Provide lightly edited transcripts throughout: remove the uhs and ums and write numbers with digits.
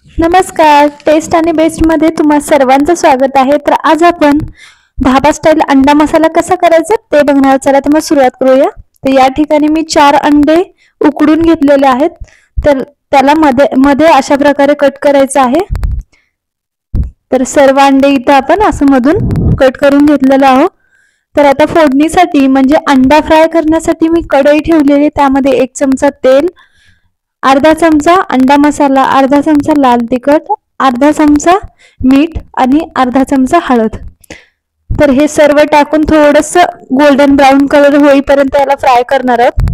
नमस्कार, टेस्ट आणि बेस्ट मध्ये तुम्हा सर्वांचं स्वागत आहे। तर आज आपण धाबा स्टाईल अंडा मसाला कसा करायचा ते बघणार। चला तर मग सुरुवात करूया। तर या ठिकाणी मी 4 अंडे उकडून घेतलेले आहेत। तर त्याला मध्ये मध्ये अशा प्रकारे कट करायचं आहे। तर सर्व अंडे इथं आपण असं मधून कट करून घेतलेलं आहोत। तर आता फोडणीसाठी म्हणजे अंडा फ्राय करण्यासाठी मी कढई ठेवलेली, त्यामध्ये 1 चमचा तेल, अर्धा चमचा अंडा मसाला, अर्धा चमचा लाल तिखट, अर्धा चमचा मीठ आणि अर्धा चमचा हळद। तर हे सर्व टाकून थोडंसं गोल्डन ब्राउन कलर होईपर्यंत याला फ्राय करणार आहोत।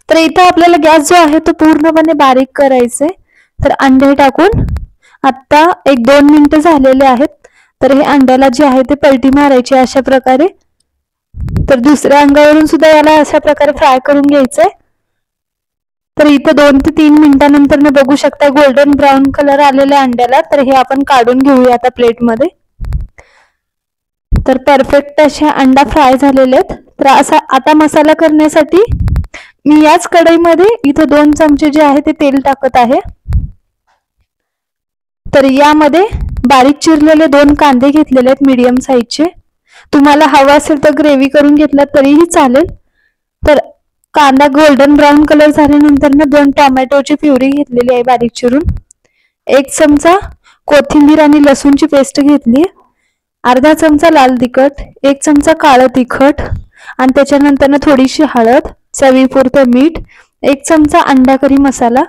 तर इथं आपल्याला गॅस जो आहे तो पूर्णपणे बारीक करायचा आहे। तर अंडे टाकून आता 1-2 मिनिटं झालेले आहेत। तर हे अंड्याला जे आहे ते पलटी मारायची अशा प्रकारे। तर दुसऱ्या अंगावरून सुद्धा याला अशा प्रकारे फ्राय करून घ्यायचंय। तर इथे 2 ते 3 मिनिटांनंतर बघू शकता गोल्डन ब्राउन कलर आलेला अंड्याला। तर हे आपण काढून घेऊया आता प्लेट मध्ये। तर परफेक्ट असे अंडा फ्राय झालेले आहेत। तर असा आता मसाला करण्यासाठी मी याच कढईमध्ये इथे 2 चमचे जे आहे ते तेल टाकत आहे। तर यामध्ये बारीक चिरलेले 2 कांदे घेतलेले आहेत मीडियम साइजचे। तुम्हाला हवा असेल तर ग्रेव्ही करून घेतला तरीही चालेल। तर कांदा गोल्डन ब्राउन कलर झाल्यानंतर 2 टोमॅटोची प्युरी घेतलेली आहे बारीक चिरून, 1 चमचा कोथिंबीर आणि लसूणची पेस्ट घेतली, अर्धा चमचा लाल तिखट, 1 चमचा काळं तिखट आणि त्याच्यानंतर थोडीशी हळद, चवीपुरतं मीठ, 1 चमचा अंडा करी मसाला।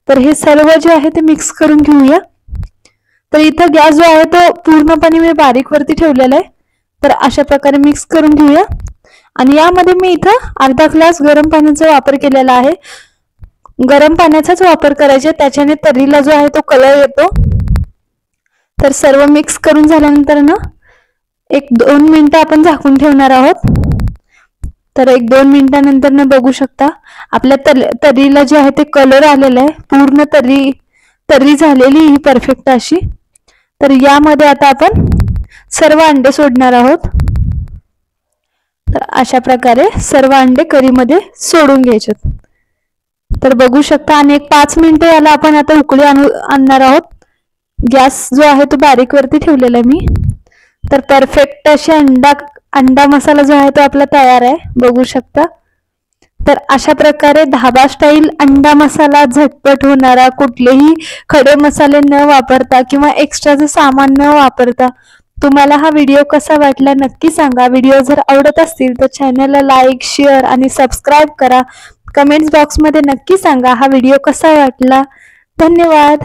तर हे सर्व जे आहे ते मिक्स करून घेऊया। तर इथं गॅस जो आहे तो पूर्णपणे मी बारीक वरती ठेवलेला आहे। तर अशा प्रकारे मिक्स करून घेऊया। आणि यामध्ये मी इथं अर्धा ग्लास गरम पाण्याचा वापर केलेला आहे। गरम पाण्याचाच वापर करायचा, त्याच्याने तर्रीला जो आहे तो कलर येतो। तर सर्व मिक्स करून झाल्यानंतर 1-2 मिनिटं आपण झाकून ठेवणार आहोत। तर 1-2 मिनिटांनंतर बघू शकता आपल्या तर्रीला जे आहे ते कलर आलेला आहे, पूर्ण तर्री झालेली ही परफेक्ट अशी। तर यामध्ये आता आपण सर्व अंडे सोडणार आहोत। तर अशा प्रकारे सर्व अंडे कढईमध्ये सोडून घ्यायचे। तर बघू शकता आणि 5 मिनिटं याला आपण आता उकळी आणणार आहोत। गॅस जो आहे तो बारीक वरती ठेवलेला आहे मी। तर परफेक्ट असे अंडा मसाला जो आहे तो आपला तयार आहे, बघू शकता। तर अशा प्रकारे धाबा स्टाईल अंडा मसाला झटपट होणारा, कुठलेही खडे मसाले न वापरता किंवा एक्स्ट्राचं सामान न वापरता। तुम्हाला हा व्हिडिओ कसा वाटला नक्की सांगा। व्हिडिओ जर आवडत असतील तर चॅनलला लाईक, शेअर आणि सबस्क्राइब करा। कमेंट्स बॉक्समध्ये नक्की सांगा हा व्हिडिओ कसा वाटला। धन्यवाद।